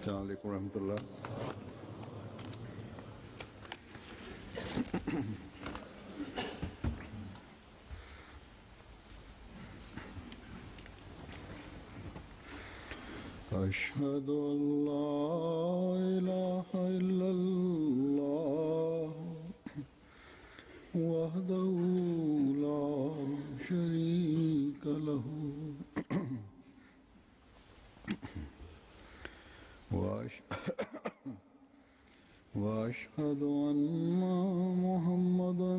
السلام عليكم ورحمة الله. أشهد أن لا إله إلا الله وحده لا شريك له وأشهد أن محمدا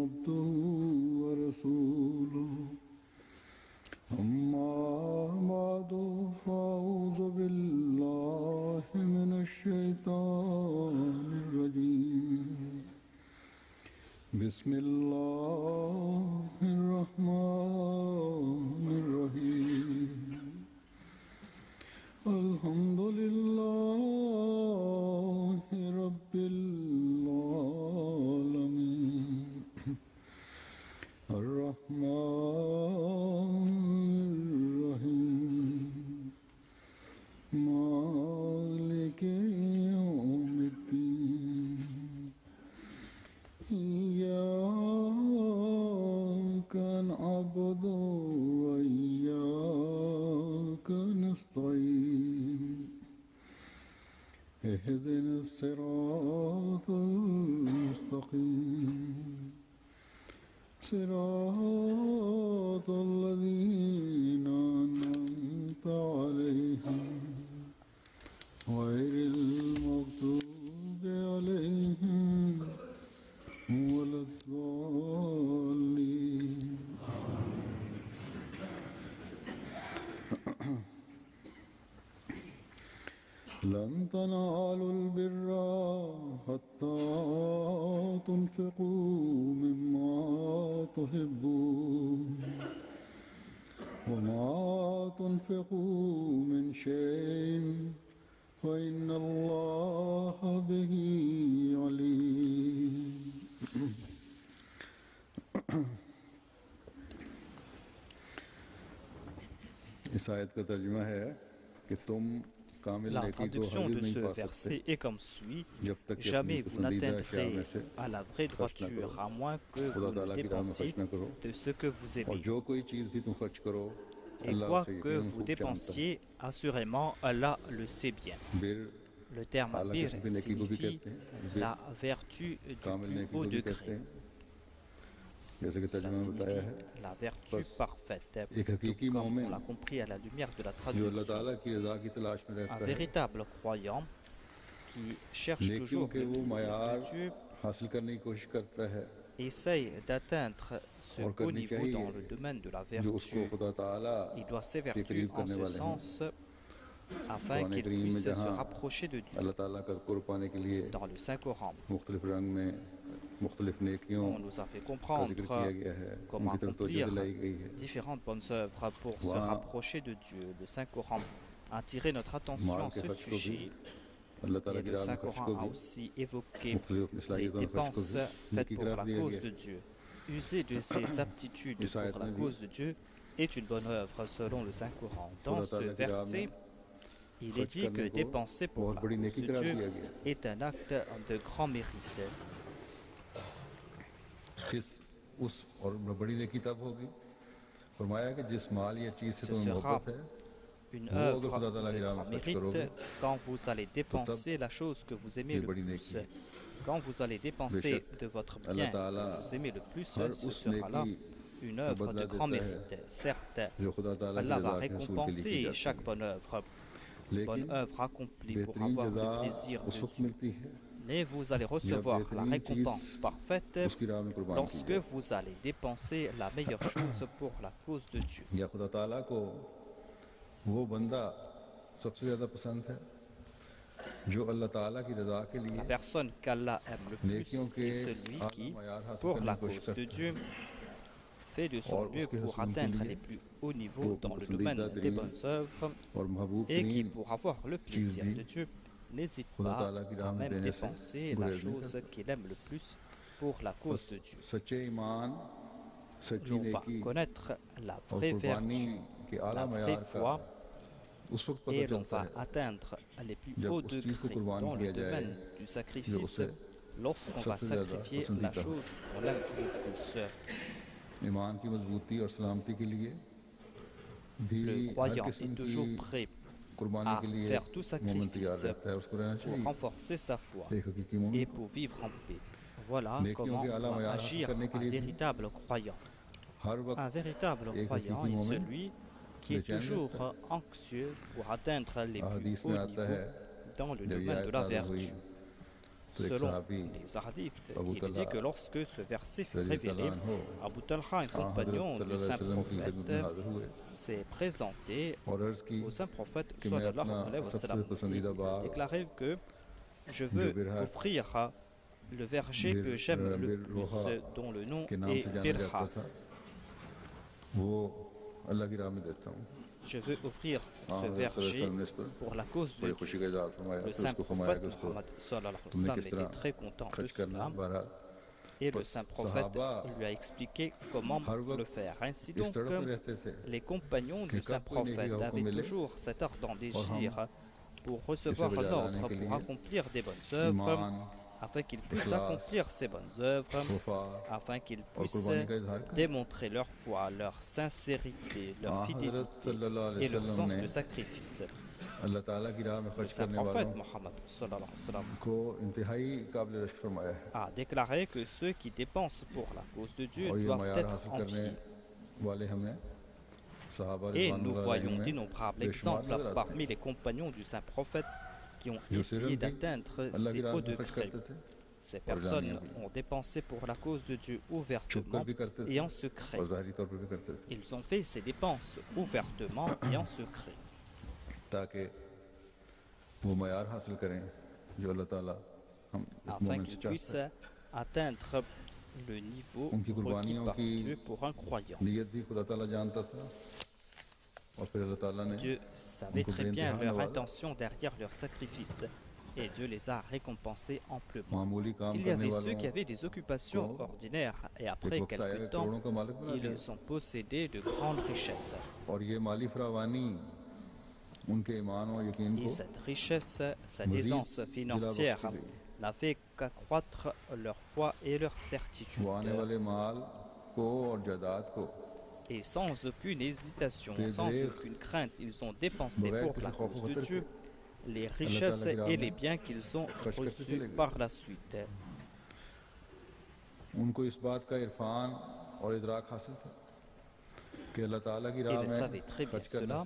عبده ورسوله. أما بعد فأعوذ بالله من الشيطان الرجيم. بسم الله الرحمن الرحيم. الحمد لله رب العالمين الرحمن الرحيم مالك يوم الدين. إياك نعبد وإياك نستعين. اهدنا الصراط المستقيم صراط الذين أنعمت عليهم غير المغضوب عليهم ولا الضالين. لن تنالوا البر حتى تنفقوا مما تحبون وما تنفقوا من شيء فإن الله به عليم. इस आयत का तर्जुमा है कि तुम La traduction de ce verset est comme suit: jamais vous n'atteindrez à la vraie droiture à moins que vous ne dépensiez de ce que vous aimez. Et quoi que vous dépensiez, assurément Allah le sait bien. Le terme bir signifie la vertu du plus haut degré. Cela signifie la vertu parfaite. Comme on l'a compris à la lumière de la traduction, un véritable croyant qui cherche toujours le plaisir de Dieu essaye d'atteindre ce haut niveau dans le domaine de la vertu. Il doit s'évertuer en ce sens afin qu'il puisse se rapprocher de Dieu. Dans le Saint-Coran, on nous a fait comprendre comment accomplir différentes bonnes œuvres pour se rapprocher de Dieu. Le Saint-Coran a attiré notre attention à ce sujet. Et le Saint-Coran a aussi évoqué les dépenses faites pour la cause de Dieu. User de ses aptitudes pour la cause de Dieu est une bonne œuvre selon le Saint-Coran. Dans ce verset, il est dit que dépenser pour la cause de Dieu est un acte de grand mérite. Ce sera une œuvre de grand mérite quand vous allez dépenser la chose que vous aimez le plus. Quand vous allez dépenser de votre bien que vous aimez le plus, ce sera là une œuvre de grand mérite. Certes, Allah va récompenser chaque bonne œuvre accomplie pour avoir le plaisir de Dieu. Mais vous allez recevoir la récompense parfaite lorsque vous allez dépenser la meilleure chose pour la cause de Dieu. La personne qu'Allah aime le plus est celui qui, pour la cause de Dieu, fait de son mieux pour atteindre les plus hauts niveaux dans le domaine des bonnes œuvres et qui, pour avoir le plaisir de Dieu, n'hésite pas à même dépenser la chose qu'il aime le plus pour la cause de Dieu. L'on va connaître la vraie vertu, la vraie foi et l'on va atteindre les plus hauts degrés dans le domaine du sacrifice lorsqu'on va sacrifier la chose qu'on aime le plus. Le croyant est toujours prêt à faire tout sacrifice pour renforcer sa foi et pour vivre en paix. Voilà comment doit agir un véritable croyant. Un véritable croyant est celui qui est toujours anxieux pour atteindre les plus hauts niveaux dans le domaine de la vertu. Selon les hadiths, il dit que lorsque ce verset fut révélé, Abu Talha, un compagnon du saint prophète, s'est présenté au saint prophète sallallahu alayhi wa sallam. Il a déclaré que je veux offrir le verger que j'aime le plus, dont le nom est Birha. Je veux offrir ce verger pour la cause de Dieu. Le saint prophète Muhammad sallallahu alayhi wa sallam était très content de cela et le saint prophète lui a expliqué comment le faire. Ainsi donc, les compagnons du saint prophète avaient toujours cet ardent désir pour recevoir l'ordre, pour accomplir des bonnes œuvres, afin qu'ils puissent accomplir ces bonnes œuvres, afin qu'ils puissent démontrer leur foi, leur sincérité, leur fidélité et leur sens de sacrifice. Le saint prophète Muhammad a déclaré que ceux qui dépensent pour la cause de Dieu doivent être enviés. Et nous voyons d'innombrables exemples parmi les compagnons du saint prophète qui ont essayé d'atteindre ces hauts degrés. Ces personnes ont dépensé pour la cause de Dieu ouvertement et en secret. Ils ont fait ces dépenses ouvertement et en secret. Afin qu'ils puissent atteindre le niveau requis par Dieu pour un croyant. Dieu savait très bien leur intention derrière leur sacrifice et Dieu les a récompensés amplement. Il y avait ceux qui avaient des occupations ordinaires et après quelque temps, ils ont possédé de grandes richesses. Et cette richesse, cette aisance financière n'a fait qu'accroître leur foi et leur certitude. Et sans aucune hésitation, sans aucune crainte, ils ont dépensé pour la cause de Dieu les richesses et les biens qu'ils ont reçus par la suite. Ils savaient très bien cela,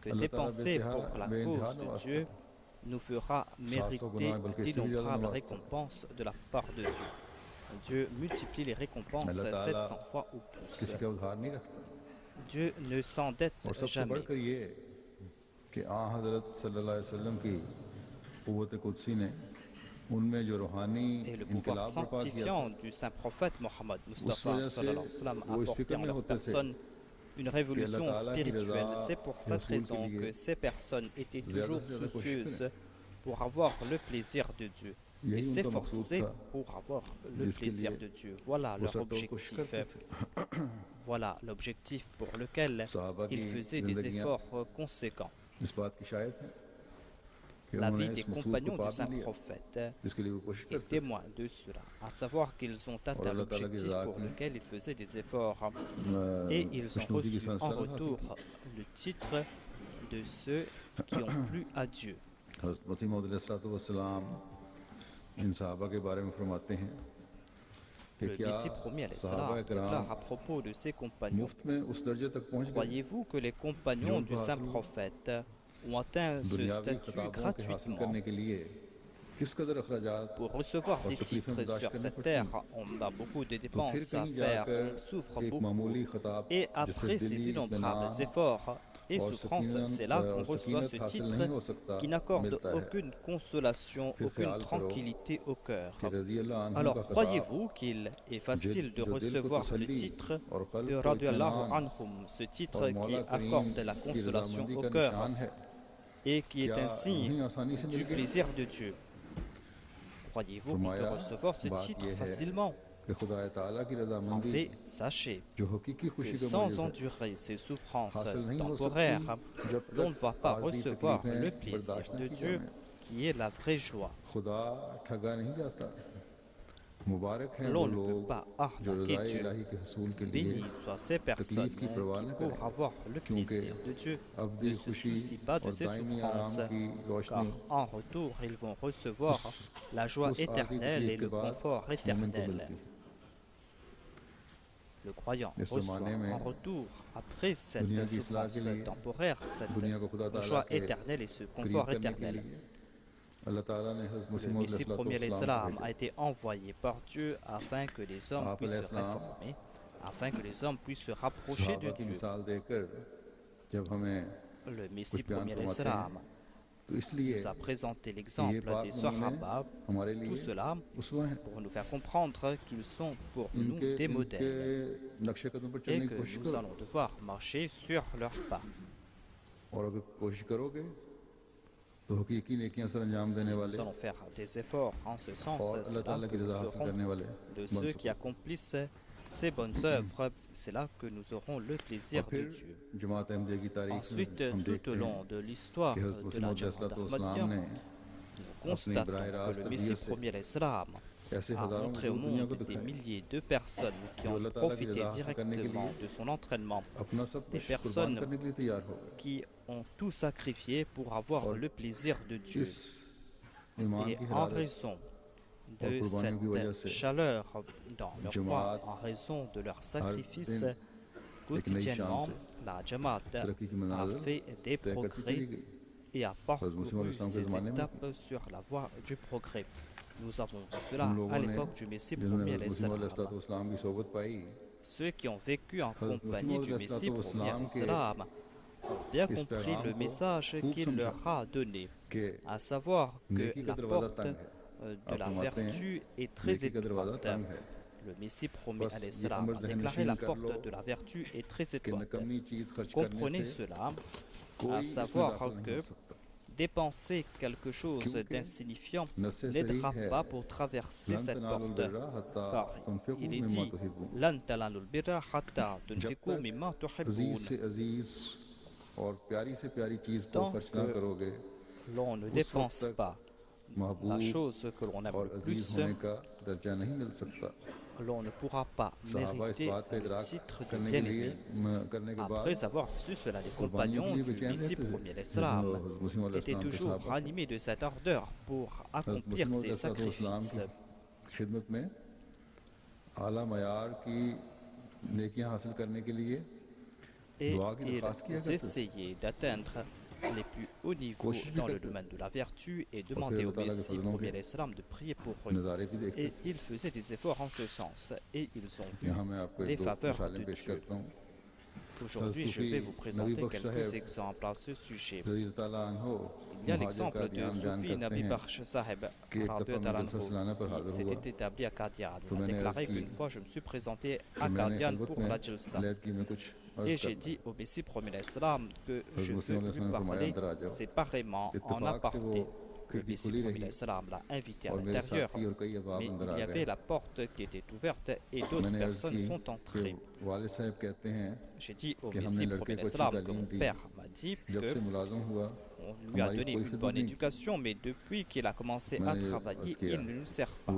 que dépenser pour la cause de Dieu nous fera mériter d'innombrables récompenses de la part de Dieu. Dieu multiplie les récompenses 700 fois ou plus. Dieu ne s'endette jamais. Et le pouvoir sanctifiant du saint prophète Mohammed Mustafa sallallahu alayhi wa sallam a apporté en leur personne une révolution spirituelle. C'est pour cette raison que ces personnes étaient toujours soucieuses pour avoir le plaisir de Dieu et s'efforcer pour avoir le plaisir de Dieu. Voilà leur objectif. Voilà l'objectif pour lequel ils faisaient des efforts conséquents. La vie des compagnons du saint prophète est témoin de cela, à savoir qu'ils ont atteint l'objectif pour lequel ils faisaient des efforts et ils ont reçu en retour le titre de ceux qui ont plu à Dieu. Le Messie promis déclare à propos de ses compagnons: croyez-vous que les compagnons du saint prophète ont atteint ce statut gratuitement? Pour recevoir des titres sur cette terre, on a beaucoup de dépenses à faire, on souffre beaucoup. Et après ces innombrables efforts et souffrances, c'est là qu'on reçoit ce titre qui n'accorde aucune consolation, aucune tranquillité au cœur. Alors croyez-vous qu'il est facile de recevoir le titre de Radiallahu Anhum, ce titre qui accorde la consolation au cœur et qui est un signe du plaisir de Dieu? Croyez-vous qu'on peut recevoir ce titre facilement? En fait, sachez que sans endurer ces souffrances temporaires, l'on ne va pas recevoir le plaisir de Dieu qui est la vraie joie. L'on ne peut pas arnaquer Dieu. Béni soient ces personnes qui, pour avoir le plaisir de Dieu, ne se soucient pas de ses souffrances, car en retour, ils vont recevoir la joie éternelle et le confort éternel. Le croyant reçoit en retour, après cette souffrance temporaire, cette joie éternelle et ce confort éternel. Le Messie premier l'Islam a été envoyé par Dieu afin que les hommes puissent se réformer, afin que les hommes puissent se rapprocher de Dieu. Le Messie premier l'Islam nous a présenté l'exemple des Sahaba, tout cela pour nous faire comprendre qu'ils sont pour nous des modèles et que nous allons devoir marcher sur leurs pas. Si nous allons faire des efforts en ce sens, c'est là que nous serons de ceux qui accomplissent ces bonnes œuvres, c'est là que nous aurons le plaisir de Dieu. Ensuite, tout au long de l'histoire de la Jamaat Ahmadiyya, nous constatons que le Messie premier l'Islam a montré au monde des milliers de personnes qui ont profité directement de son entraînement, des personnes qui ont tout sacrifié pour avoir le plaisir de Dieu. Et en raison de cette chaleur dans leur foi, en raison de leur sacrifice, quotidiennement, la Jamaat a fait des progrès et a parcouru ces étapes sur la voie du progrès. Nous avons vu cela à l'époque du Messie premier l'Islam. Ceux qui ont vécu en compagnie du Messie premier l'Islam ont bien compris le message qu'il leur a donné, à savoir que la porte de la vertu est très étroite. Le Messie premier l'Islam a déclaré la porte de la vertu est très étroite. Comprenez cela, à savoir que dépenser quelque chose d'insignifiant n'aidera pas pour traverser cette porte. Car il est dit Lan talanul birra hatta tunfiqu mimma tuhibbun. Tant que l'on ne dépense pas la chose que l'on aime le plus, l'on ne pourra pas mériter le titre de bien-aimé. Après avoir su cela, les compagnons du Messie premier l'Islam étaient toujours animés de cette ardeur pour accomplir ces sacrifices. Et ils essayaient d'atteindre les plus hauts niveaux dans le domaine de la vertu et demandaient au Messie premier l'Islam de prier pour eux. Et ils faisaient des efforts en ce sens et ils ont vu les faveurs de Dieu. Aujourd'hui, je vais vous présenter quelques exemples à ce sujet. Il y a l'exemple de Soufi Nabi Bakhsh Saheb, qui s'était établi à Qadian. Il a déclaré qu'une fois, je me suis présenté à Qadian pour la Jalsa. Et j'ai dit au Messie premier l'Islam que je veux lui parler séparément en aparté. Le Messie premier l'Islam l'a invité à l'intérieur, mais il y avait la porte qui était ouverte et d'autres personnes sont entrées. J'ai dit au Messie premier l'Islam que mon père m'a dit qu'on lui a donné une bonne éducation, mais depuis qu'il a commencé à travailler, il ne nous sert pas.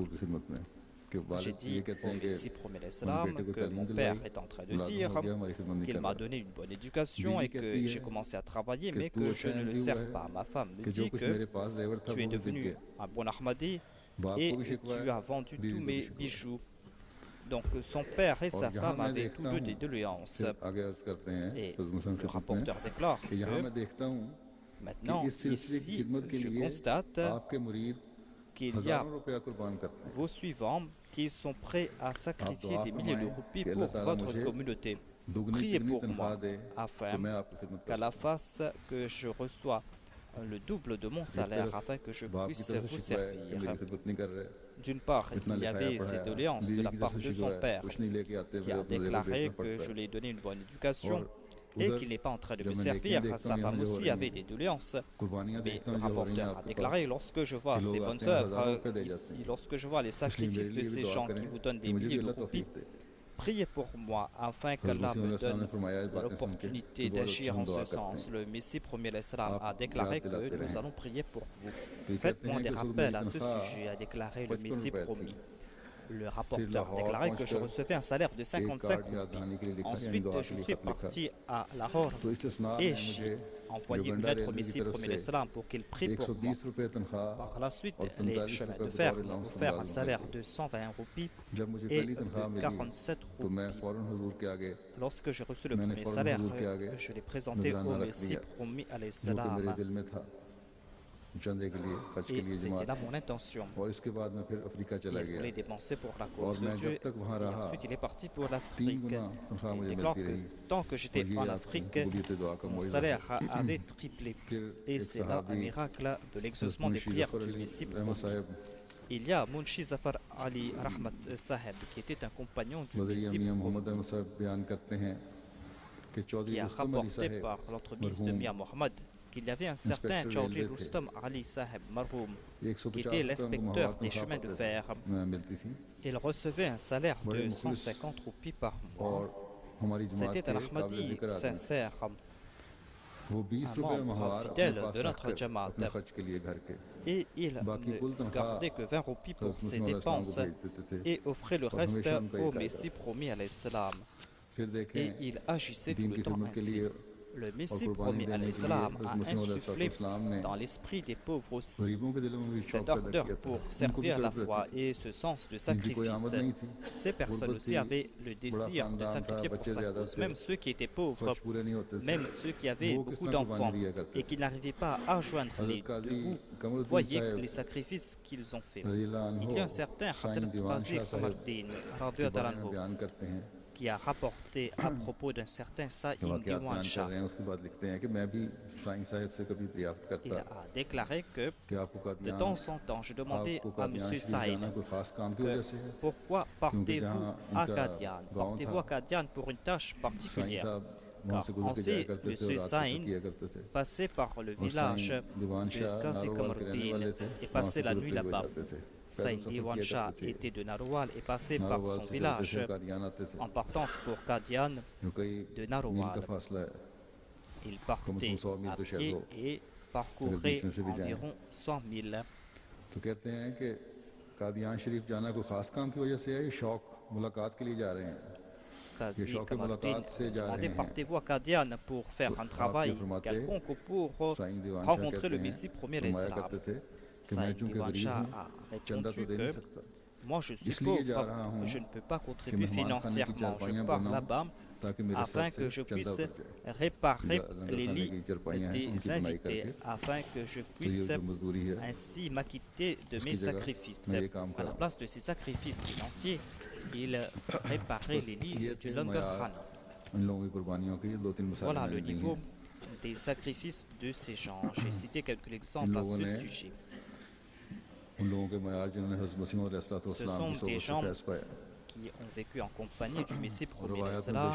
J'ai dit au Messie premier l'Islam que mon père est en train de dire qu'il m'a donné une bonne éducation et que j'ai commencé à travailler mais que je ne le sers pas. Ma femme me dit que tu es devenu un bon Ahmadi et tu as vendu tous mes bijoux. Donc son père et sa femme avaient tous deux des doléances. Et le rapporteur déclare que maintenant, ici, je constate qu'il y a vos suivants qui sont prêts à sacrifier des milliers de roupies pour votre communauté. Priez pour moi afin qu'Allah fasse que je reçois le double de mon salaire afin que je puisse vous servir. D'une part, il y avait ces doléances de la part de son père qui a déclaré que je lui ai donné une bonne éducation et qu'il n'est pas en train de me servir. Sa femme aussi avait des doléances. Mais le rapporteur a déclaré, lorsque je vois ces bonnes œuvres ici, lorsque je vois les sacrifices de ces gens qui vous donnent des milliers de roupies, priez pour moi afin qu'Allah me donne l'opportunité d'agir en ce sens. Le Messie premier l'Islam a déclaré que nous allons prier pour vous. Faites-moi des rappels à ce sujet, a déclaré le Messie promis. Le rapporteur a déclaré que je recevais un salaire de 55 roupies. Ensuite, je suis parti à Lahore et j'ai envoyé une lettre au Messie premier l'Islam pour qu'il prie pour moi. Par la suite, les chemins de fer m'ont offert un salaire de 120 roupies et de 47 roupies. Lorsque j'ai reçu le premier salaire, je l'ai présenté au Messie promis à l'Islam. Et c'était là mon intention. Il voulait dépenser pour la cause de Dieu. Et ensuite, il est parti pour l'Afrique. Il déclare que tant que j'étais en Afrique, mon salaire avait triplé. Et c'est là un miracle de l'exaucement des prières du Messie. Il y a Munshi Zafar Ali Rahmat Saheb, qui était un compagnon du Messie, qui a rapporté par l'entremise de Mia Mohammed qu'il y avait un certain Chaudhry Rustam Ali Saheb Marhoum qui était l'inspecteur des chemins de fer. Il recevait un salaire de 150 roupies par mois. C'était un Ahmadi sincère, un membre fidèle de notre Jamaat. Et il ne gardait que 20 roupies pour ses dépenses et offrait le reste au Messie promis à l'Islam. Et il agissait tout le temps ainsi. Le Messie promis à l'Islam a insufflé dans l'esprit des pauvres aussi cette ardeur pour servir la foi et ce sens de sacrifice. Ces personnes aussi avaient le désir de sacrifier pour sa cause, même ceux qui étaient pauvres, même ceux qui avaient beaucoup d'enfants et qui n'arrivaient pas à joindre les deux bouts. Voyez les sacrifices qu'ils ont faits. Il y a un certain Khadir Qazi Khomardin, qui a rapporté à propos d'un certain Saïd Diwan Shah. Il a déclaré que de temps en temps, je demandais à M. Saïd pourquoi partez-vous à Qadian? Partez-vous à Qadian pour une tâche particulière? Car en fait, M. Saïd passait par le village de Qazi Khomardin et passait la nuit là-bas. Saïd Diwan Shah était de Narwal et passait par son village en partance pour Qadian de Narwal. Il partait à pied et parcourait environ 100 000. Qazi Khomardin demandait partez-vous à Qadian pour faire un travail quelconque ou pour rencontrer le Messie premier l'Islam. Saïd Diwan Shah a répondu que moi je suis pauvre, je ne peux pas contribuer financièrement, je pars là-bas afin que je puisse réparer les lits des invités, afin que je puisse ainsi m'acquitter de mes sacrifices. À la place de ces sacrifices financiers, il réparait les lits du Langar Khan. Voilà le niveau des sacrifices de ces gens. J'ai cité quelques exemples à ce sujet. Ce sont des gens qui ont vécu en compagnie du Messie premier l'Islam.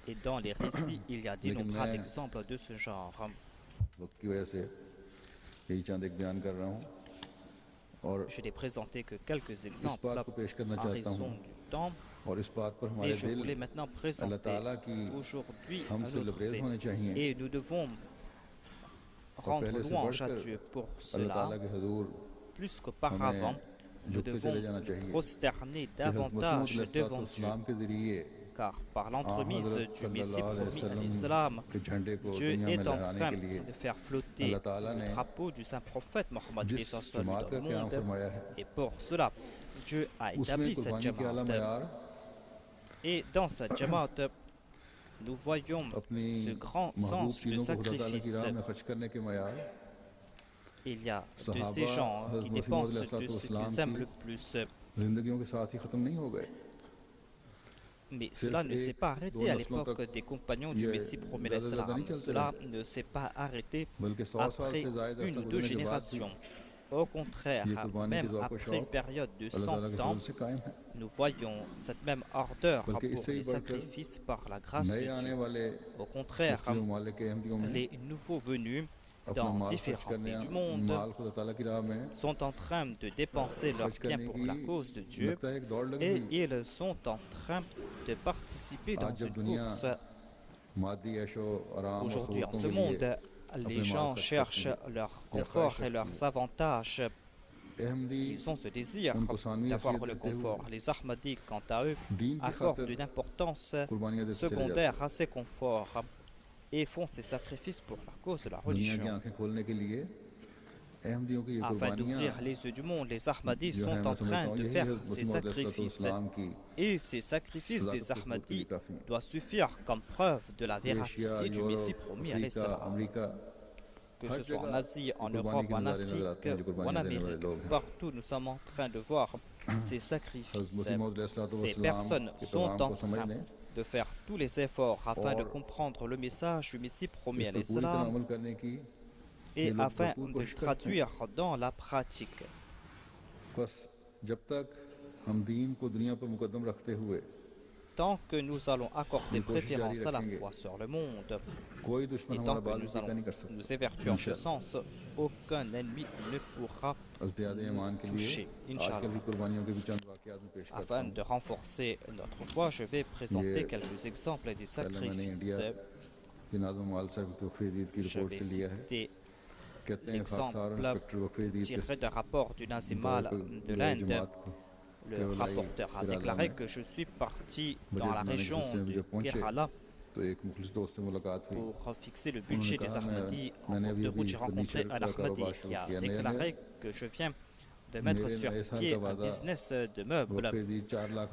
Et dans les récits, il y a d'innombrables exemples de ce genre. Je n'ai présenté que quelques exemples en raison du temps. Et je voulais maintenant présenter aujourd'hui un autre fait. Et nous devons rendre louange à Dieu pour cela. Plus qu'auparavant, nous devons nous prosterner davantage devant Dieu. Car par l'entremise du Messie promis à l'Islam, Dieu est en train de faire flotter le drapeau du saint prophète Mohammed dans le monde. Et pour cela, Dieu a établi cette Jamaat. Et dans cette Jamaat, nous voyons ce grand sens du sacrifice. Il y a de ces gens qui dépensent de ce qu'ils aiment le plus. Mais cela ne s'est pas arrêté à l'époque des compagnons du Messie promis l'Islam. Cela ne s'est pas arrêté après une ou deux générations. Au contraire, même après une période de 100 ans, nous voyons cette même ardeur pour les sacrifices par la grâce de Dieu. Au contraire, les nouveaux venus dans différents pays du monde sont en train de dépenser leurs biens pour la cause de Dieu et ils sont en train de participer dans une course. Aujourd'hui, en ce monde, les gens cherchent leur confort et leurs avantages. Ils ont ce désir d'avoir le confort. Les Ahmadis, quant à eux, accordent une importance secondaire à ces conforts et font ces sacrifices pour la cause de la religion. Afin d'ouvrir les yeux du monde, les Ahmadis sont en train de faire ces sacrifices. Et ces sacrifices des Ahmadis doivent suffire comme preuve de la véracité du Messie promis à l'Islam. Que ce soit en Asie, en Europe, en Afrique ou en Amérique, partout nous sommes en train de voir ces sacrifices. Ces personnes sont en train de faire tous les efforts afin de comprendre le message du Messie promis à l'Islam et afin de le traduire dans la pratique. Tant que nous allons accorder préférence à la foi sur le monde, et tant que nous allons nous évertuer en ce sens, aucun ennemi ne pourra nous toucher, Inch'Allah. Afin de renforcer notre foi, je vais présenter quelques exemples des sacrifices. Je vais citer l'exemple tiré d'un rapport du Nazimal de l'Inde. Le rapporteur a déclaré que je suis parti dans la région de Kerala pour fixer le budget des Ahmadis. En cours de route, j'ai rencontré un Ahmadi qui a déclaré que je viens de mettre sur pied un business de meubles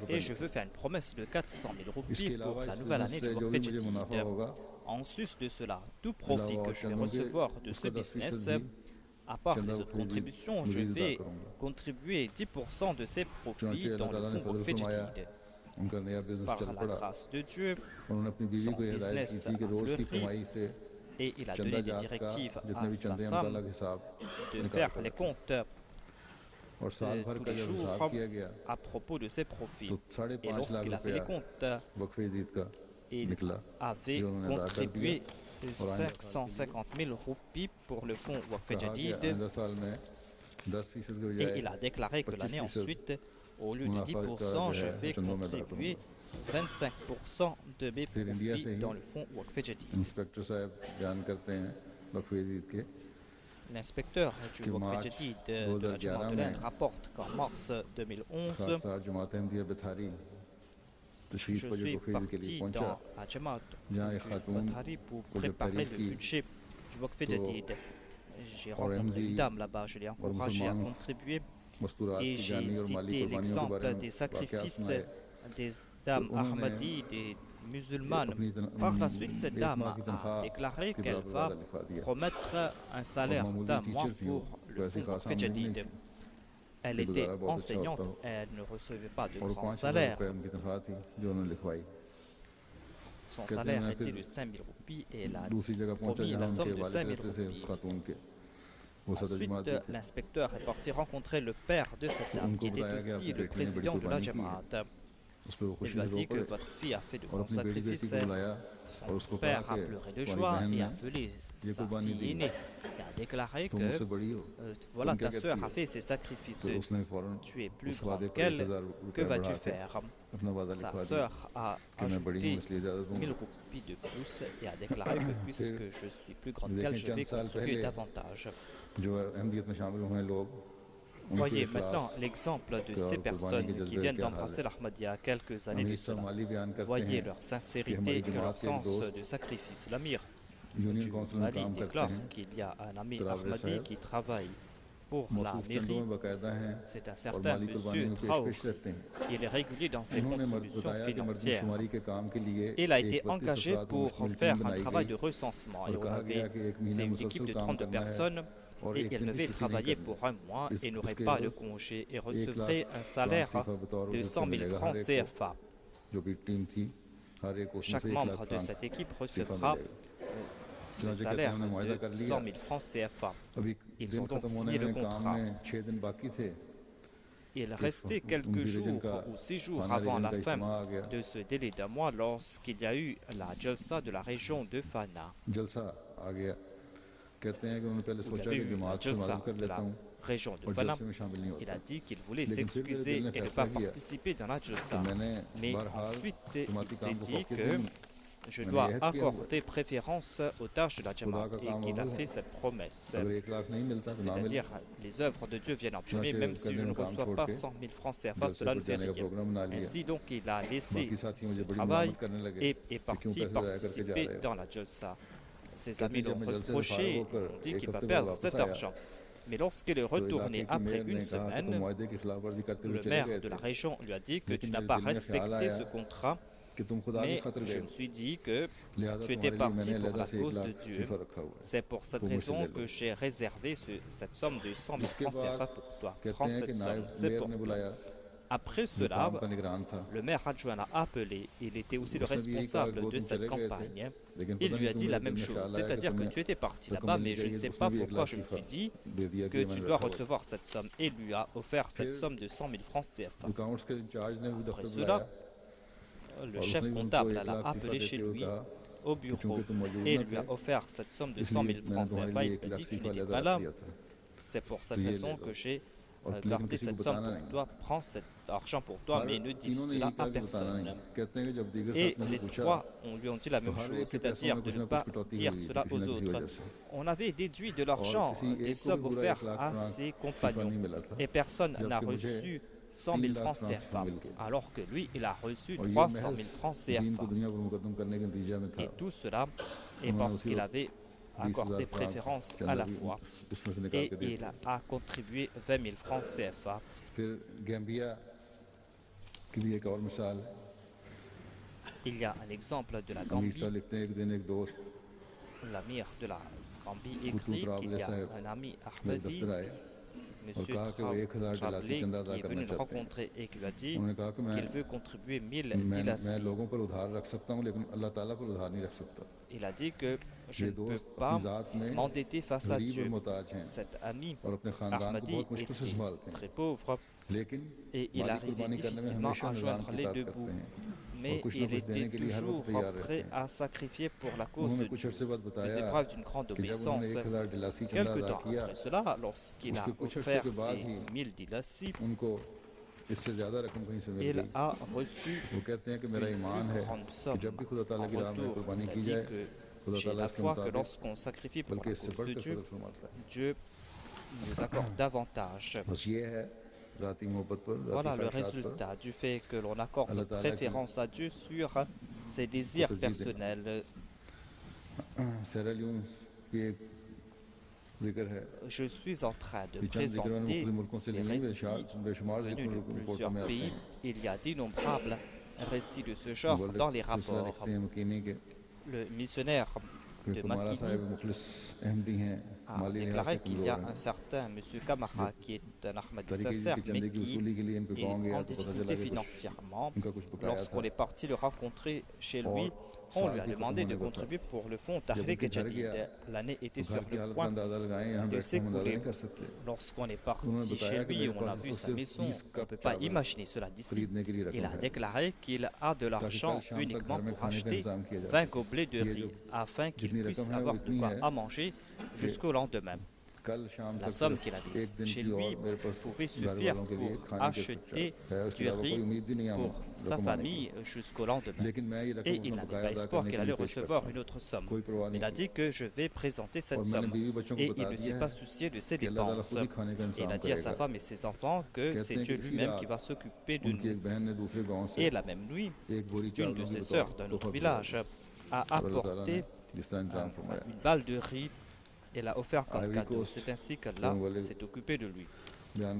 et je veux faire une promesse de 400 000 roupies pour la nouvelle année du Waqf Jadid. En sus de cela, tout profit que je vais recevoir de ce business, à part les autres contributions, je vais contribuer 10% de ces profits dans le fonds Waqf Jadid. Par la grâce de Dieu, son business a fleuri et il a donné des directives à sa femme de faire les comptes tous les jours à propos de ses profits. Et lorsqu'il a fait les comptes, il avait contribué 550 000 roupies pour le fonds Waqf Jadid et il a déclaré que l'année ensuite, au lieu de 10%, je vais contribuer 25% de mes profits dans le fonds Waqf Jadid. L'inspecteur du Waqf Jadid de la Jamaat de l'Inde rapporte qu'en mars 2011, je suis parti dans la Jamaat du Bathari pour préparer le budget du Waqf Jadid. J'ai rencontré une dame là-bas, je l'ai encouragée à contribuer et j'ai cité l'exemple des sacrifices des dames Ahmadis, des musulmanes. Par la suite, cette dame a déclaré qu'elle va promettre un salaire d'un mois pour le fonds Waqf Jadid. Elle était enseignante, elle ne recevait pas de grand salaire. Son salaire était de 5 000 roupies et elle a promis la somme de 5 000 roupies. Ensuite, l'inspecteur est parti rencontrer le père de cette dame, qui était aussi le président de la Jamaat. Il lui a dit que votre fille a fait de grands sacrifices. Son père a pleuré de joie et a appelé sa fille aînée et a déclaré que voilà, ta sœur a fait ses sacrifices, tu es plus grande qu'elle, que vas-tu faire? Sa sœur a ajouté 1000 roupies de plus et a déclaré que puisque je suis plus grande qu'elle, je vais contribuer davantage. Voyez maintenant l'exemple de ces personnes qui viennent d'embrasser l'Ahmadiyya quelques années de cela. Voyez leur sincérité et leur sens de sacrifice. L'Amir du Mali déclare qu'il y a un ami Ahmadi qui travaille pour la mairie. C'est un certain monsieur Traoui. Il est régulier dans ses contributions financières. Il a été engagé pour faire un travail de recensement et on avait une équipe de 32 personnes. Et il devait travailler pour un mois et n'aurait pas de congé et recevrait un salaire de 100 000 francs CFA. Chaque membre de cette équipe recevra ce salaire de 100 000 francs CFA. Ils ont donc signé le contrat. Il restait quelques jours ou 6 jours avant la fin de ce délai d'un mois lorsqu'il y a eu la Jalsa de la région de Fana. Il y avait eu la Jalsa de la région de Fana. Il a dit qu'il voulait s'excuser et ne pas participer dans la Jalsa. Mais ensuite, il s'est dit que je dois accorder préférence aux tâches de la Jamaat et qu'il a fait cette promesse. C'est-à-dire, les œuvres de Dieu viennent en premier, même si je ne reçois pas 100 000 francs CFA, cela ne fait rien. Ainsi donc, il a laissé ce travail et est parti participer dans la Jalsa. Ses amis l'ont reproché, ont dit qu'il va perdre cet argent. Mais lorsqu'il est retourné après une semaine, le maire de la région lui a dit que tu n'as pas respecté ce contrat. Mais je me suis dit que tu étais parti pour la cause de Dieu. C'est pour cette raison que j'ai réservé cette somme de 100 000 francs CFA pour toi. Prends cette somme, c'est pour toi. Après cela, le maire adjoint l'a appelé. Il était aussi le responsable de cette campagne. Il lui a dit la même chose, c'est-à-dire que tu étais parti là-bas, mais je ne sais pas pourquoi je me suis dit que tu dois recevoir cette somme. Et lui a offert cette somme de 100 000 francs CFA. Après cela, le chef comptable l'a appelé chez lui au bureau et lui a offert cette somme de 100 000 francs CFA. Il lui a dit que tu n'étais pas là. C'est pour cette raison que j'ai gardé cette somme pour toi. Prends cet argent pour toi, mais ne dis cela à personne. Et les trois lui ont dit la même chose, c'est-à-dire de ne pas dire cela aux autres. On avait déduit de l'argent des sommes offertes à ses compagnons et personne n'a reçu 100 000 francs CFA, alors que lui, il a reçu 300 000 francs CFA. Et tout cela est parce qu'il avait accordé préférence à la foi. Et il a contribué 20 000 francs CFA. Il y a un exemple de la Gambie. L'amir de la Gambie écrit qu'il y a un ami Ahmadi, M. Trablé, qui est venu le rencontrer et qui lui a dit qu'il veut contribuer 1000 dilassi. Il a dit que je ne peux pas m'endetter face à Dieu. Cet ami Ahmadi était très pauvre et il arrivait difficilement à joindre les deux bouts. Mais il était toujours prêt à sacrifier pour la cause de Dieu. Il faisait preuve d'une grande obéissance. Quelque temps après cela, lorsqu'il a offert ses 1000 dilassi, il a reçu une grande somme en retour. Il a dit que j'ai la foi que lorsqu'on sacrifie pour la cause de Dieu, Dieu nous accorde davantage. Voilà le résultat du fait que l'on accorde préférence à Dieu sur ses désirs personnels. Je suis en train de présenter ces récits venus de plusieurs pays. Il y a d'innombrables récits de ce genre dans les rapports. Le missionnaire de Makini a déclaré qu'il y a un certain M. Kamara qui est un Ahmadi sincère mais qui est en difficulté financièrement. Lorsqu'on est parti le rencontrer chez lui, on lui a demandé de contribuer pour le fonds Tahrik Jadid. L'année était sur le point de s'écouler. Lorsqu'on est parti chez lui, on a vu sa maison. On ne peut pas imaginer cela d'ici. Il a déclaré qu'il a de l'argent uniquement pour acheter 20 gobelets de riz afin qu'il puisse avoir de quoi à manger jusqu'au lendemain. La somme qu'il avait chez lui pouvait suffire pour acheter du riz pour sa famille jusqu'au lendemain. Et il n'avait pas espoir qu'il allait recevoir une autre somme. Il a dit que je vais présenter cette somme. Et il ne s'est pas soucié de ses dépenses. Il a dit à sa femme et ses enfants que c'est Dieu lui-même qui va s'occuper de nous. Et la même nuit, une de ses sœurs d'un autre village a apporté une balle de riz et l'a offert comme cadeau. C'est ainsi qu'Allah s'est occupé de lui. Un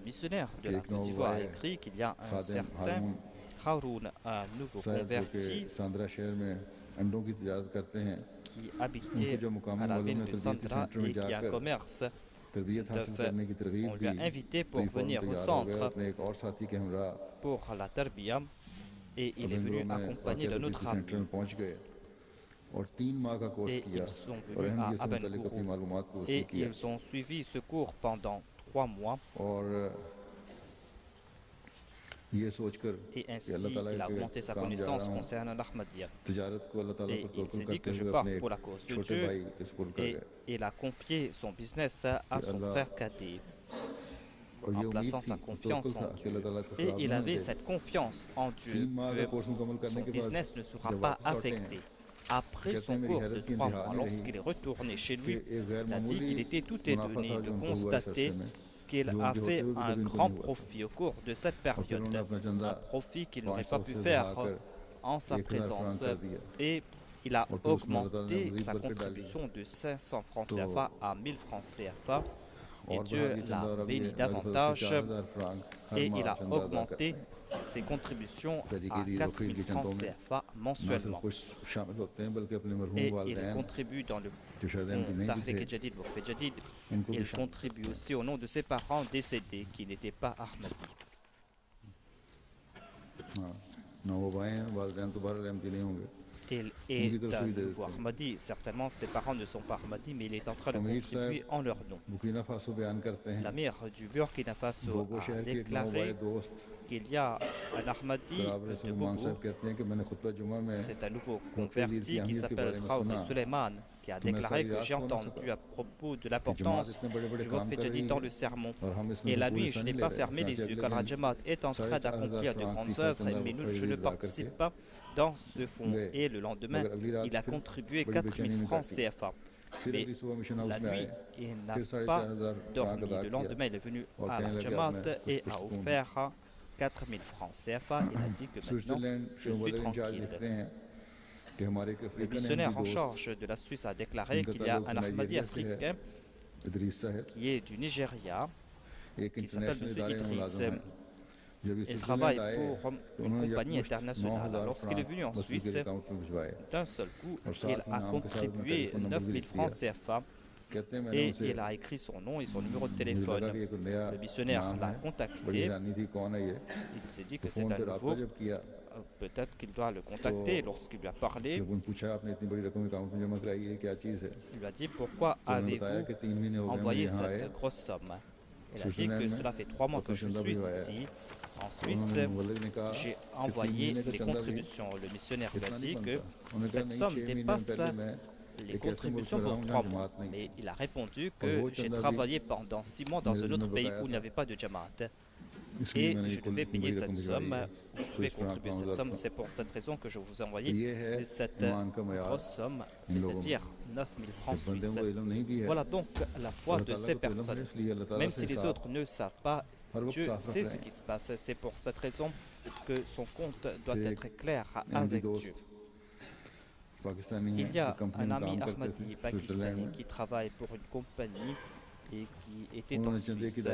missionnaire de la Côte d'Ivoire a écrit qu'il y a un certain Haroun, un nouveau converti, qui habitait à la ville de Sandra et qui a un commerce d'œufs. On lui a invité pour venir au centre pour la Tarbiya et il est venu accompagné d'un autre ami. Et ils sont venus à Aben Guru. Et ils ont suivi ce cours pendant 3 mois. Et ainsi, il a augmenté sa connaissance concernant l'Ahmadiyya. Et il s'est dit que je pars pour la cause de Dieu. Et il a confié son business à son frère cadet, en plaçant sa confiance en Dieu. Et il avait cette confiance en Dieu que son business ne sera pas affecté. Après son cours de 3 mois, lorsqu'il est retourné chez lui, il a dit qu'il était tout étonné de constater qu'il a fait un grand profit au cours de cette période, un profit qu'il n'aurait pas pu faire en sa présence. Et il a augmenté sa contribution de 500 francs CFA à 1000 francs CFA. Et Dieu l'a béni davantage et il a augmenté ses contributions à 4000 francs CFA mensuellement. Et il contribue dans le fonds Tahrik Jadid, Waqf Jadid. Il contribue aussi au nom de ses parents décédés qui n'étaient pas Ahmadis. Il est un nouveau Ahmadi. Certainement, ses parents ne sont pas Ahmadis, mais il est en train de contribuer en leur nom. L'amir du Burkina Faso a déclaré qu'il y a un Ahmadi de Boubou. C'est un nouveau converti qui s'appelle Traoré Suleiman, qui a déclaré que j'ai entendu à propos de l'importance du Waqf Jadid dans le sermon. Et la nuit, je n'ai pas fermé les yeux, car la Jamaat est en train d'accomplir de grandes œuvres, mais je ne participe pas dans ce fonds. Et le lendemain, il a contribué 4000 francs CFA. Mais la nuit, il n'a pas dormi. Le lendemain, il est venu à la Jamaat et a offert 4000 francs CFA. Il a dit que maintenant, je suis tranquille. Le missionnaire en charge de la Suisse a déclaré qu'il y a un Ahmadi africain qui est du Nigeria, qui s'appelle M. Idriss. Il travaille pour une compagnie internationale. Lorsqu'il est venu en Suisse, d'un seul coup, il a contribué 9000 francs CFA et il a écrit son nom et son numéro de téléphone. Le missionnaire l'a contacté. Il s'est dit que c'est un nouveau. Peut-être qu'il doit le contacter. Lorsqu'il lui a parlé, il lui a dit: pourquoi avez-vous envoyé cette grosse somme? Il a dit que cela fait 3 mois que je suis ici en Suisse, j'ai envoyé les contributions. Le missionnaire lui a dit que cette somme dépasse les contributions pour 3 mois. Mais il a répondu que j'ai travaillé pendant 6 mois dans un autre pays où il n'y avait pas de Jamaat. Et je devais payer cette somme, je devais contribuer cette somme. C'est pour cette raison que je vous ai envoyé cette grosse somme, c'est-à-dire 9000 francs suisses. Voilà donc la foi de ces personnes. Même si les autres ne savent pas, Dieu sait ce qui se passe. C'est pour cette raison que son compte doit être clair avec Dieu. Il y a un ami Ahmadi pakistanais qui travaille pour une compagnie et qui était en Suisse.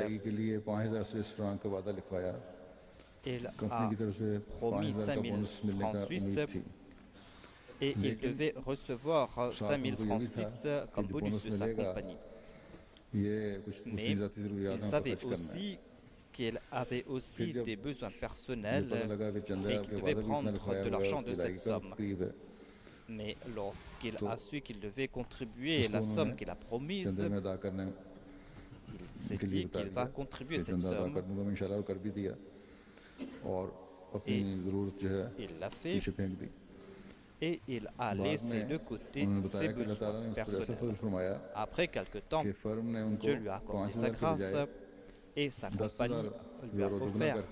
Il a promis 5000 francs suisses et il devait recevoir 5000 francs suisses comme bonus de sa compagnie. Mais il savait aussi qu'il avait aussi des besoins personnels et qu'il devait prendre de l'argent de cette somme. Mais lorsqu'il a su qu'il devait contribuer la somme qu'il a promise, il s'est dit qu'il va contribuer cette somme. Et il l'a fait. Et il a laissé de côté ses besoins personnels. Après quelque temps, Dieu lui a accordé sa grâce et sa compagnie lui a offert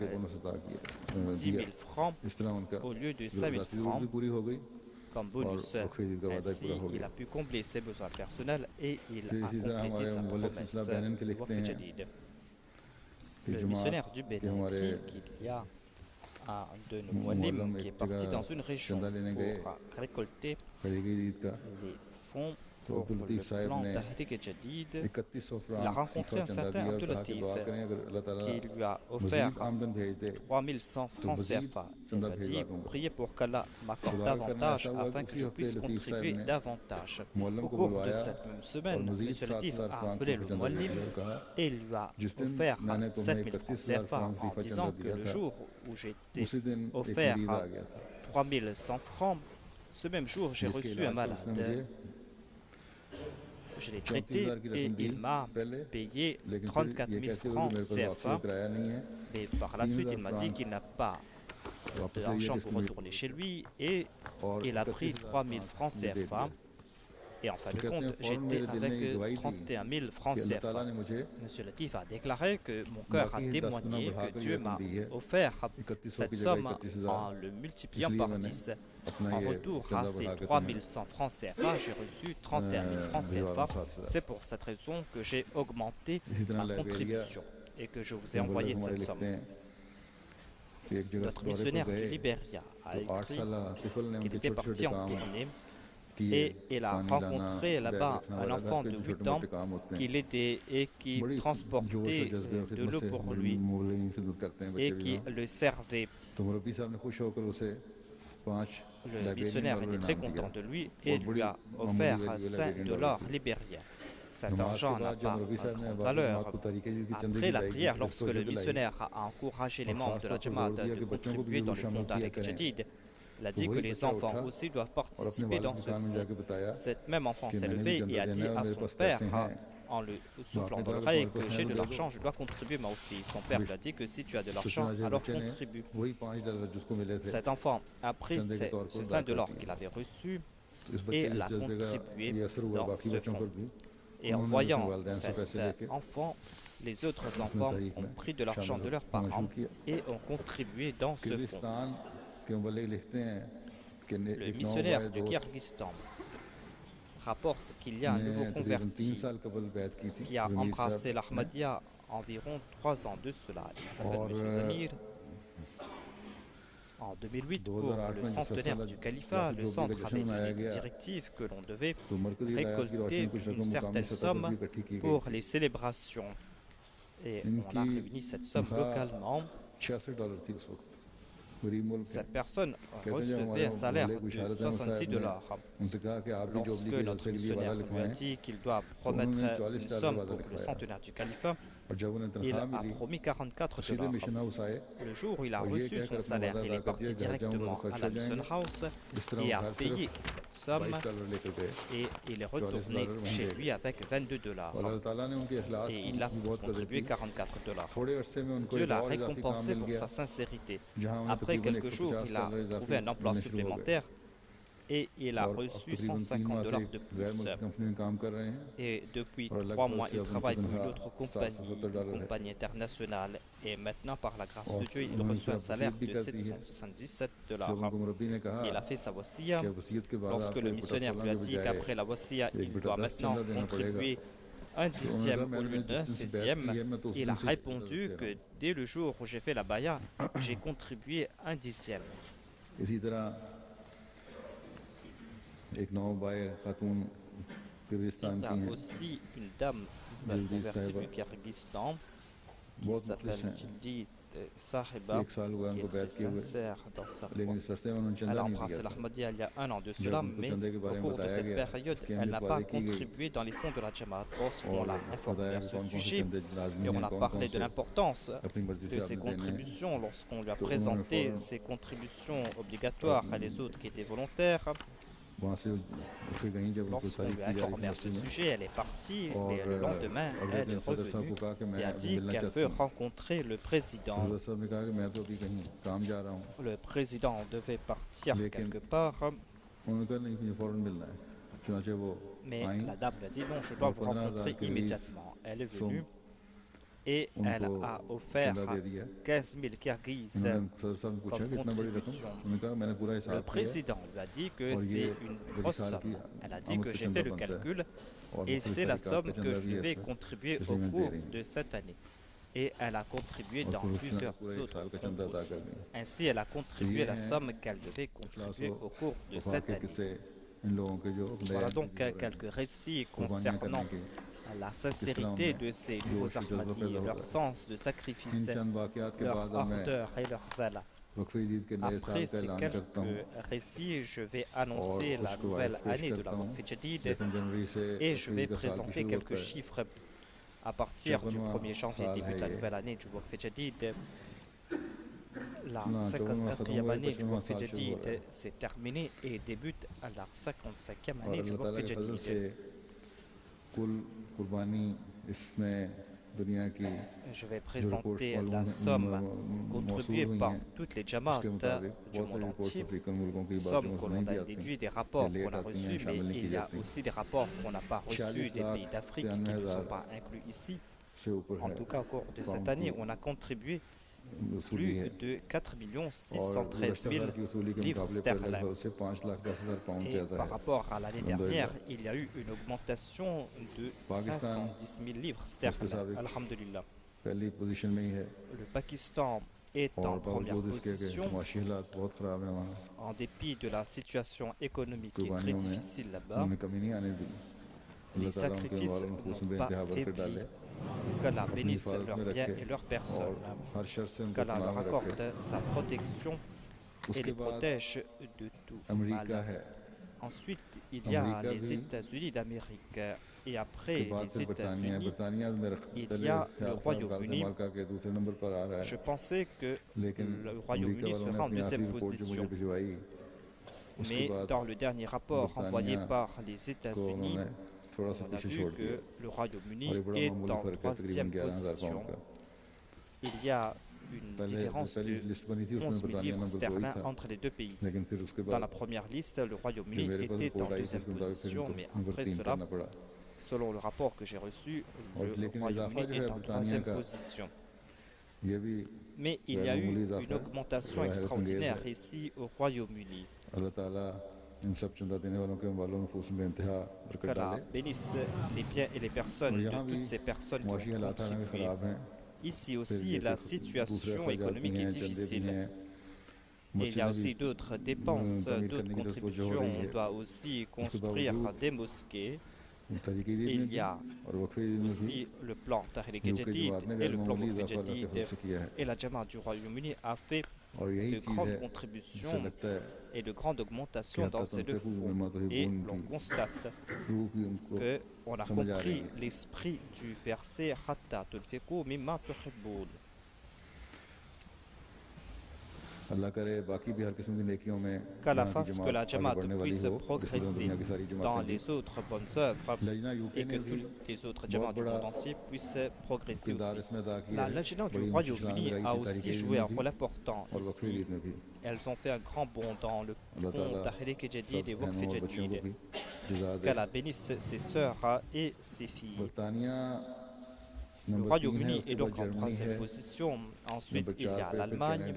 10 000 francs au lieu de 5 000 francs comme bonus. Ainsi, il a pu combler ses besoins personnels et il a complété sa promesse Waqf Jadid. Le missionnaire du Bénin dit qu'il y a un de nos muallim qui est parti dans une région pour récolter les fonds pour le plan Tahrik Jadid. Il a rencontré un certain Abdulatif qui lui a offert 3100 francs CFA. Il a dit: priez pour qu'Allah m'accorde davantage afin que je puisse contribuer davantage. Au cours de cette même semaine, Abdulatif a appelé le muallim et lui a offert 7000 francs CFA en disant que le jour où j'ai été offert 3100 francs, Ce même jour, j'ai reçu un malade. Je l'ai traité et il m'a payé 34 000 francs CFA. Et par la suite, il m'a dit qu'il n'a pas d'argent pour retourner chez lui et il a pris 3 000 francs CFA. Et en fin de compte, j'étais avec 31 000 francs CFA. Monsieur Latif a déclaré que mon cœur a témoigné que Dieu m'a offert cette somme en le multipliant par 10. En retour à ces 3 100 francs CFA, j'ai reçu 31 000 francs CFA. C'est pour cette raison que j'ai augmenté ma contribution et que je vous ai envoyé cette somme. Notre missionnaire du Libéria a écrit qu'il était parti en tournée et il a rencontré là-bas un enfant de 8 ans qui l'aidait et qui transportait de l'eau pour lui et qui le servait. Le missionnaire était très content de lui et lui a offert 5 $ libériens. Cet argent n'a pas grande valeur. Après la prière, lorsque le missionnaire a encouragé les membres de la Jamaat de contribuer dans le fonds Tariq Jadid, il a dit que les enfants aussi doivent participer dans ce fonds. Cet même enfant s'est levé et a dit à son père, en le soufflant dans l'oreille, que j'ai de l'argent, je dois contribuer moi aussi. Son père lui a dit que si tu as de l'argent, alors contribue. Cet enfant a pris ce 5 $ qu'il avait reçu et l'a contribué dans ce fonds. Et en voyant cet enfant, les autres enfants ont pris de l'argent de leurs parents et ont contribué dans ce fonds. Le missionnaire du Kyrgyzstan rapporte qu'il y a un nouveau converti qui a embrassé l'Ahmadiyya environ 3 ans de cela. Il s'appelle M. Zamir. En 2008, pour le centenaire du califat, le centre avait donné une directive que l'on devait récolter une certaine somme pour les célébrations. Et on a réuni cette somme localement. Cette personne recevait un salaire de 66 $. Lorsque notre missionnaire lui a dit qu'il doit promettre une somme pour le centenaire du califat, il a promis 44 $. Le jour où il a reçu son salaire, il est parti directement à la Mission House et a payé cette somme et il est retourné chez lui avec 22 $. Et il a contribué 44 $. Dieu l'a récompensé pour sa sincérité. Après quelques jours, il a trouvé un emploi supplémentaire et il a reçu 150 $ de plus. Et depuis 3 mois, il travaille pour une autre compagnie internationale. Et maintenant, par la grâce de Dieu, il reçoit un salaire de 777 $. Il a fait sa wasiya. Lorsque le missionnaire lui a dit qu'après la wasiya, il doit maintenant contribuer 1/10 au lieu d'un 16e, il a répondu que dès le jour où j'ai fait la baya, j'ai contribué 1/10. Il y a aussi une dame convertie du Kyrgyzstan qui s'appelle Jildi Sahiba, qui est sincère dans sa foi. Elle a embrassé l'Ahmadiyya il y a 1 an de cela, mais au cours de cette période, elle n'a pas contribué dans les fonds de la Jamaat. Lorsqu'on l'a informé à ce sujet et on a parlé de l'importance de ses contributions, lorsqu'on lui a présenté ses contributions obligatoires à les autres qui étaient volontaires, lorsqu'on lui a informé à ce sujet, elle est partie et le lendemain, elle est revenue et a dit qu'elle veut rencontrer le président. Le président devait partir quelque part, mais la dame lui a dit non, je dois vous rencontrer immédiatement. Elle est venue et elle a offert 15 000 Kirghiz comme contribution. Le président lui a dit que c'est une grosse somme. Elle a dit que j'ai fait le calcul et c'est la somme que je devais contribuer au cours de cette année. Et elle a contribué dans plusieurs autres fonds aussi. Ainsi, elle a contribué la somme qu'elle devait contribuer au cours de cette année. Voilà donc quelques récits concernant la sincérité de ces nouveaux Ahmadis, leur sens de sacrifice, leur ardeur et leur zèle. Après ces quelques récits, je vais annoncer la nouvelle année de la Waqf Jadid et je vais présenter quelques chiffres. À partir du 1er janvier, début de la nouvelle année du Waqf Jadid, La 54e année du Waqf Jadid s'est terminée et débute à la 55e année du Waqf Jadid. Je vais présenter la somme contribuée par toutes les Jamaat du monde entier, somme que l'on a déduit des rapports qu'on a reçus, mais il y a aussi des rapports qu'on n'a pas reçus des pays d'Afrique qui ne sont pas inclus ici. En tout cas, au cours de cette année, on a contribué plus de 4 613 000 livres sterling. Et par rapport à l'année dernière, il y a eu une augmentation de 510 000 livres sterling. Alhamdulillah. Le Pakistan est en première position. En dépit de la situation économique qui est très difficile là-bas, les sacrifices n'ont pas faibli. Qu'Allah bénisse leurs biens et leurs personnes. Qu'Allah leur accorde sa protection et les protège de tout mal. Ensuite, il y a les États-Unis d'Amérique. Et après les États-Unis, il y a le Royaume-Uni. Je pensais que le Royaume-Uni sera en deuxième position. Mais dans le dernier rapport envoyé par les États-Unis, on a vu que le Royaume-Uni est en troisième position. Il y a une différence de 11 000 livres sterling entre les deux pays. Dans la première liste, le Royaume-Uni était en deuxième position, mais après cela, selon le rapport que j'ai reçu, le Royaume-Uni est en troisième position. Mais il y a eu une augmentation extraordinaire ici au Royaume-Uni. Qu'Allah bénisse les biens et les personnes de toutes ces personnes qui ont contribué. Ici aussi, la situation économique est difficile. Et il y a aussi d'autres dépenses, d'autres contributions. On doit aussi construire des mosquées. Il y a aussi le plan Tahrik Jadid et le plan Waqf Jadid. Et la Jamaat du Royaume-Uni a fait de grandes contributions et de grandes augmentations dans ces deux fonds. Et l'on constate qu'on a compris l'esprit du verset Hatta tunfiqu mimma tuhibbun. Qu'Allah fasse que la Jamaat puisse progresser dans les autres bonnes œuvres et que toutes les autres Jamaat du monde entier puissent progresser aussi. La Lajna du Royaume-Uni a aussi joué un rôle important ici. Elles ont fait un grand bond dans le fonds Tahrik Jadid et Waqf Jadid. Qu'Allah bénisse ses sœurs et ses filles. Le Royaume-Uni est donc en troisième position. Ensuite, il y a l'Allemagne.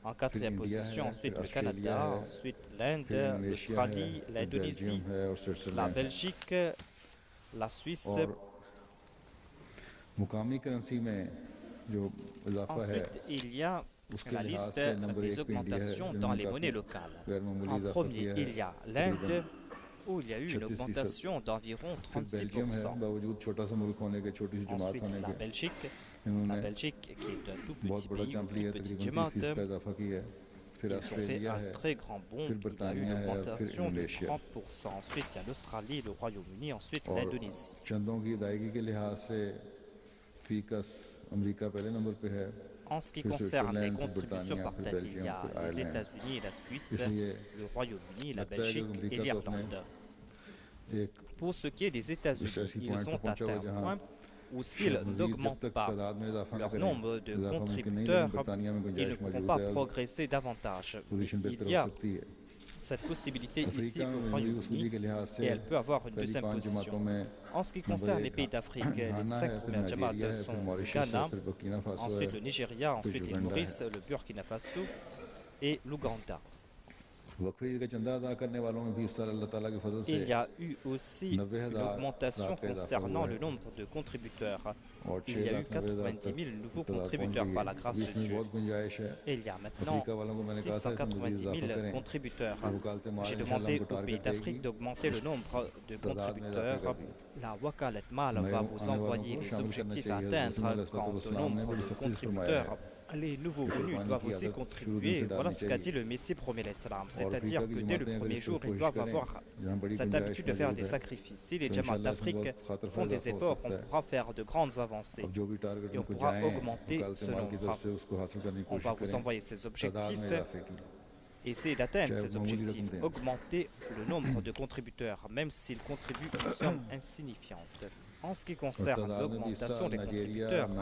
En quatrième position, ensuite le Canada, ensuite l'Inde, l'Australie, l'Indonésie, la Belgique, la Suisse. Ensuite, il y a la liste des augmentations dans les monnaies locales. En premier, il y a l'Inde, où il y a eu une augmentation d'environ 36%. Ensuite, la Belgique. La Belgique, qui est un tout petit pays, une petite Jamaat, ils ont fait un très grand bond, il y a eu une augmentation de 30%. Ensuite, il y a l'Australie, le Royaume-Uni, ensuite l'Indonésie. En ce qui concerne les contributions par tête, il y a les États-Unis, la Suisse, le Royaume-Uni, la Belgique et l'Irlande. Pour ce qui est des États-Unis, ils ont atteint un point où s'ils n'augmentent pas leur nombre de contributeurs, ils ne pourront pas progresser davantage. Il y a cette possibilité ici au Royaume-Uni et elle peut avoir une deuxième position. En ce qui concerne les pays d'Afrique, les 5 premières Jamaat sont le Ghana, ensuite le Nigeria, ensuite l'île Maurice, le Burkina Faso et l'Ouganda. Il y a eu aussi une augmentation concernant le nombre de contributeurs. Il y a eu 90 000 nouveaux contributeurs par la grâce de Dieu. Et il y a maintenant 690 000 contributeurs. J'ai demandé aux pays d'Afrique d'augmenter le nombre de contributeurs. La Wakalet Mal va vous envoyer les objectifs à atteindre quant au nombre de contributeurs les nouveaux venus doivent aussi contribuer. Voilà ce qu'a dit le Messie premier l'Islam. C'est-à-dire que dès le premier jour, ils doivent avoir cette habitude de faire des sacrifices. Si les Jamaat d'Afrique font des efforts, on pourra faire de grandes avancées et on pourra augmenter ce nombre. On va vous envoyer ces objectifs. Essayer d'atteindre ces objectifs, augmenter le nombre de contributeurs, même s'ils contribuent une somme insignifiante. En ce qui concerne l'augmentation des contributeurs, le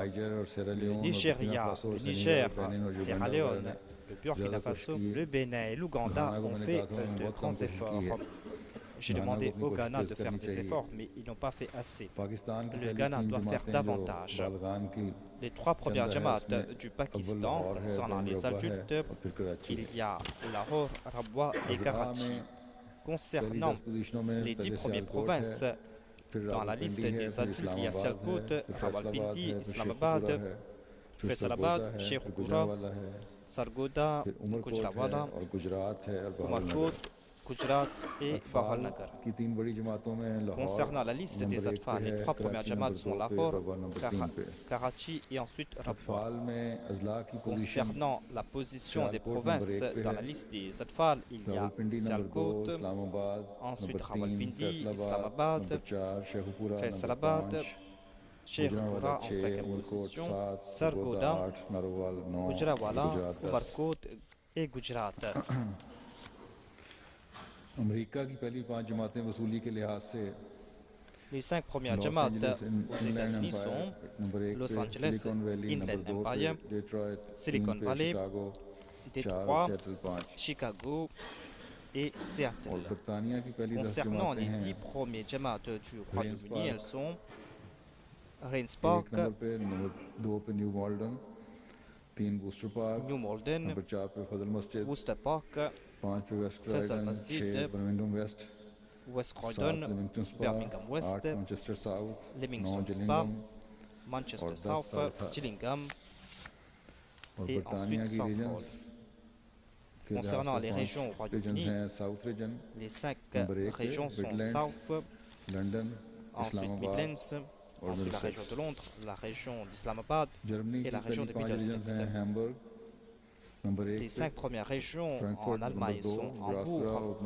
Nigeria, le Niger, Sierra Leone, le Burkina Faso, le Bénin et l'Ouganda ont fait de grands efforts. J'ai demandé au Ghana de faire des efforts, mais ils n'ont pas fait assez. Le Ghana doit faire davantage. Les 3 premières jamaats du Pakistan, concernant les adultes, il y a Lahore, Rabwa et Karachi. Concernant les 10 premières provinces, dans la liste des adultes, il y a Sialkot, Rawalpindi, Islamabad, Faisalabad, Sheikhupura, Sargodha, Gujranwala, Umarkot, Gujarat et Bahawalnagar. Concernant la liste des Atfal, les 3 premières jamaats sont Lahore, Karachi et ensuite Rabwa. Concernant la position des provinces dans la liste des Atfal, il y a Sialkot, ensuite Rawalpindi, Islamabad, Faisalabad, Sheikhupura en 5e position, Sargodha, Gujranwala, Umarkot et Gujarat. Les 5 premières jamaats aux États-Unis sont Los Angeles, Inland Empire, Silicon Valley, Détroit, Chicago et Seattle. Concernant les 10 premiers jamaats du Royaume-Uni, elles sont Rains Park, New Malden, Worcester Park, Faisal Masjid, West Croydon, Birmingham West, Leamington Spa, Manchester South, Gillingham et ensuite Southall. Concernant les régions au Royaume-Uni, les 5 régions sont South, ensuite Midlands, ensuite la région de Londres, la région d'Islamabad et la région de Middlesex. Les 5 premières régions en Allemagne sont Hambourg,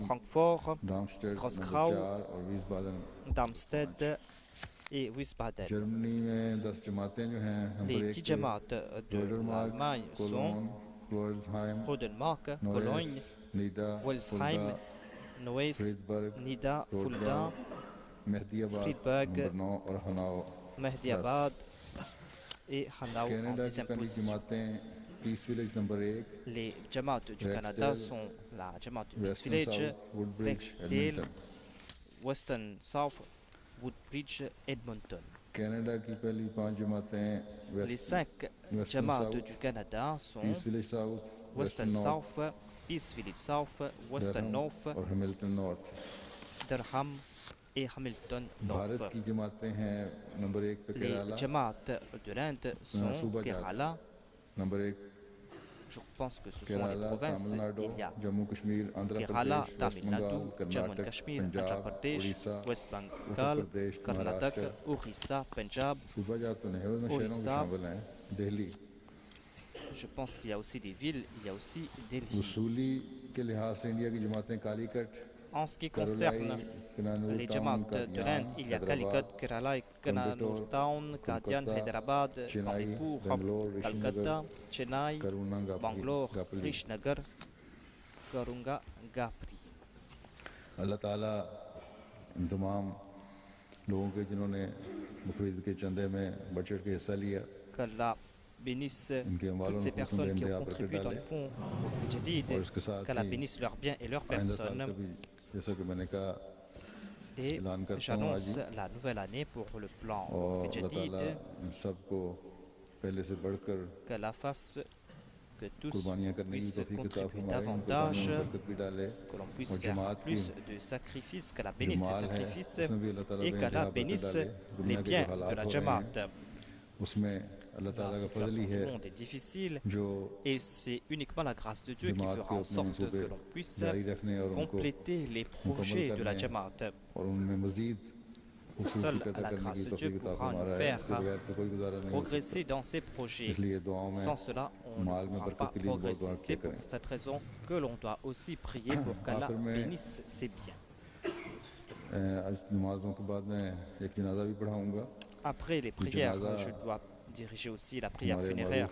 Francfort, Grossgrau, Darmstadt et Wiesbaden. Les 10 jamaats de l'Allemagne sont Rodenmark, Cologne, Welsheim, Neuss, Nida, Fulda, Friedberg, Mehdiabad et Hanau en 10e position. Les jamaats du Canada sont la jamaat du Peace Village, Rexdale, Western South, Woodbridge, Edmonton. Les 5 jamaats du Canada sont Western South, Peace Village South, Western North, Durham et Hamilton North. Les jamaats de l'Inde sont Kerala. Je pense que ce sont les provinces. Il y a Kerala, Tamil Nadu, Jammu et Kashmir, Andhra Pradesh, West Bengal, Karnataka, Orissa, Punjab, Orissa. Je pense qu'il y a aussi des villes, il y a aussi Delhi. En ce qui concerne les jamaats de l'Inde, il y a Calicut, Kerala, Kannur Town, Kadian, Hyderabad, Kanpur, Calcutta, Chennai, Bangalore, Krishnagar, Karunga, Gapri. Allah Ta'ala इन तमाम लोगों के जिन्होंने मुखविद के चंदे में बढ़ चढ़ के हिस्सा लिया qu'Allah bénisse toutes ces personnes qui ont contribué dans le fond au Jadid, qu'Allah bénisse leurs biens et leurs personnes. Et j'annonce la nouvelle année pour le plan Jadid, qu'Allah fasse que tous puissent contribuer davantage, que l'on puisse faire plus de sacrifices, qu'Allah bénisse ces sacrifices et qu'Allah bénisse les biens de la Jamaat. La situation du monde est difficile et c'est uniquement la grâce de Dieu qui fera en sorte que l'on puisse compléter les projets de la Jamaat. Seule la grâce de Dieu pourra nous faire progresser dans ces projets. Sans cela, on ne pourra pas progresser. C'est pour cette raison que l'on doit aussi prier pour qu'Allah bénisse ses biens. Après les prières, je dois diriger aussi la prière funéraire.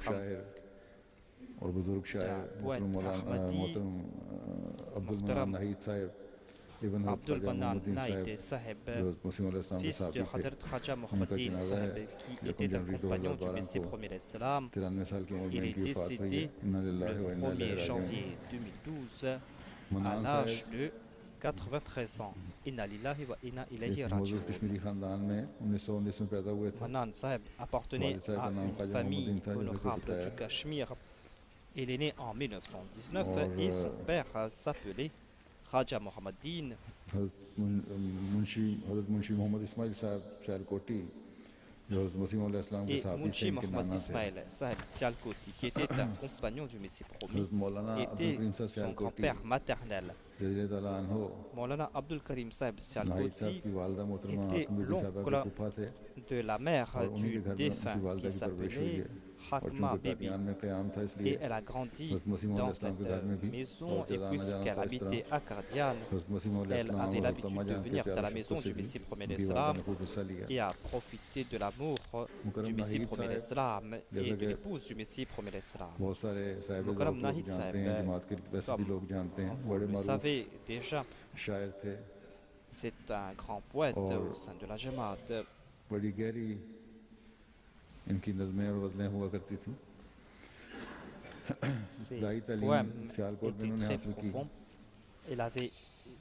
Poète Ahmadi, Muhtaram Abdul Banan Naïd Saheb, fils de Hadrat Khaja Mohammadin Saheb, qui était un compagnon du Messie premier Islam. Il est décédé le 1er janvier 2012 à l'âge de 93 ans. Inna lillahi wa inna ilayhi raji'un. Banan Saheb appartenait à une famille honorable du Cachemire. Il est né en 1919 et son père s'appelait Khaja Mohammadin. Et Munshi Mohammad Ismail Saheb Sialkoti, qui était un compagnon du Messie promis, était son grand-père maternel. Maulana Abdul Karim Saheb Sialkoti était l'oncle de la mère du défunt qui s'appelait Hakma Bibi, et elle a grandi dans cette maison, et puisqu'elle habitait à Kardian, elle avait l'habitude de venir dans la maison du Messie premier Islam et a profité de l'amour du Messie premier Islam et de l'épouse du Messie premier Islam. Mukarram Nahid Saheb, comme vous le savez déjà, c'est un grand poète au sein de la Jamaat. Ses poèmes étaient très profonds. Il avait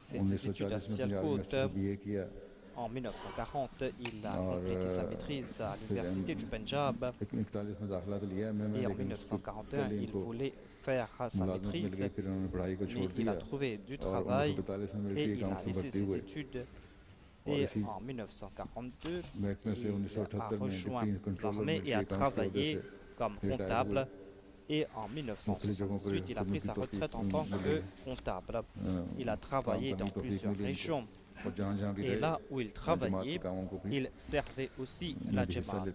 fait ses études à Sialkot. En 1940, il a complété sa maîtrise à l'université du Punjab. Et en 1941, il voulait faire sa maîtrise, mais il a trouvé du travail et il a laissé ses études. Et en 1942, il a rejoint l'armée et a travaillé comme comptable. Et en 1968, il a pris sa retraite en tant que comptable. Il a travaillé dans plusieurs régions. Et là où il travaillait, il servait aussi la Jamaat.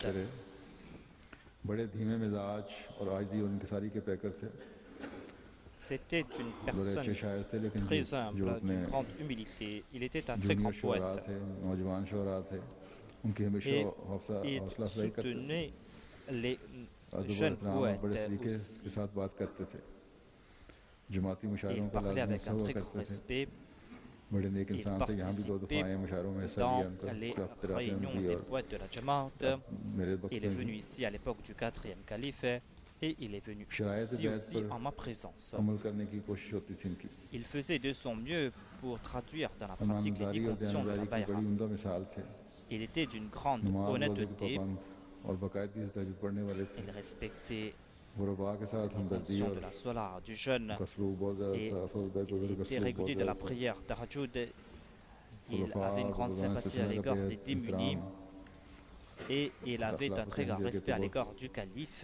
C'était une personne très humble, d'une grande humilité. Il était un très grand poète. Et il soutenait les jeunes poètes aussi. Il parlait avec un très grand respect. Il participait dans les réunions des poètes de la Jamaat. Il est venu ici à l'époque du 4e calife et il est venu ici aussi en ma présence. Il faisait de son mieux pour traduire dans la pratique les 10 conditions de la Bayra. Il était d'une grande honnêteté. Il respectait les conditions de la Salat, du jeûne, et il était régulier de la prière Tahajjud. Il avait une grande sympathie à l'égard des démunis et il avait un très grand respect à l'égard du calife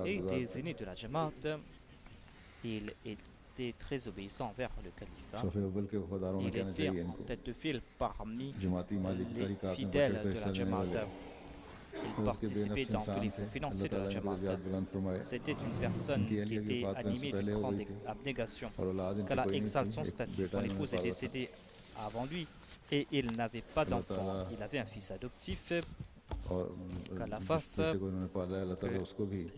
et des aînés de la Jamaat. Il était très obéissant envers le calife. Il était en tête de file parmi les fidèles de la Jamaat. Il participait dans tous les fonds financiers de la Jamaat. C'était une personne qui était animée d'une grande abnégation. Qu'Allah exalte son statut. Son épouse est décédée avant lui et il n'avait pas d'enfant. Il avait un fils adoptif. Qu'Allah fasse que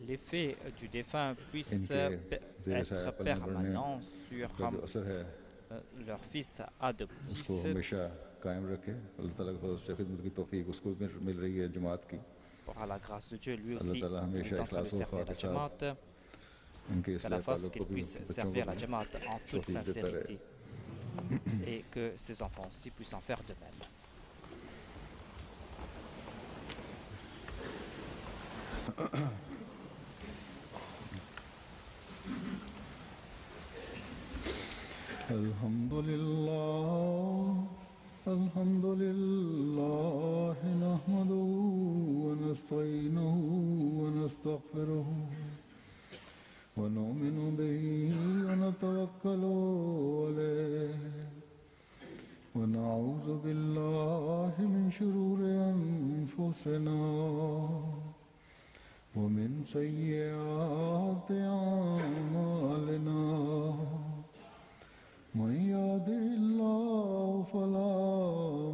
l'effet du défunt puisse être permanent sur leur fils adoptif. Par la grâce de Dieu, lui aussi est en train de servir la Jamaat. Qu'Allah fasse qu'il puisse servir la Jamaat en toute sincérité et que ses enfants aussi puissent en faire de même. الحمد لله نحمده ونستعينه ونستغفره ونؤمن به ونتوكل عليه ونعوذ بالله من شرور أنفسنا ومن سيئات أعمالنا من يهده الله فلا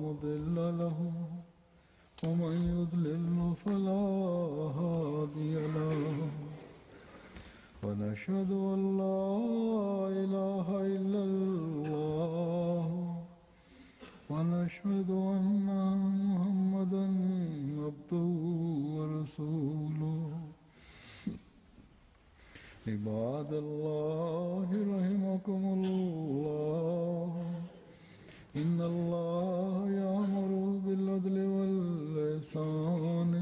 مضل له ومن يضلل فلا هادي له ونشهد أن لا إله إلا الله ونشهد أن محمدا عبده ورسوله عباد الله رحمكم الله إن الله يأمر بالعدل والإحسان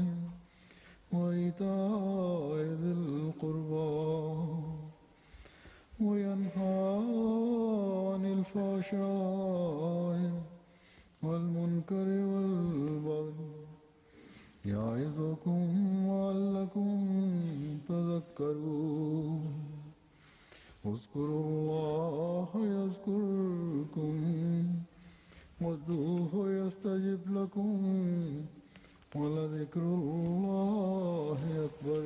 وإيتاء ذي القربى وينهى عن الفحشاء والمنكر والبغي يعظكم لعلكم تذكرون اذكروا الله يذكركم وادعوه يستجب لكم ولذكر الله أكبر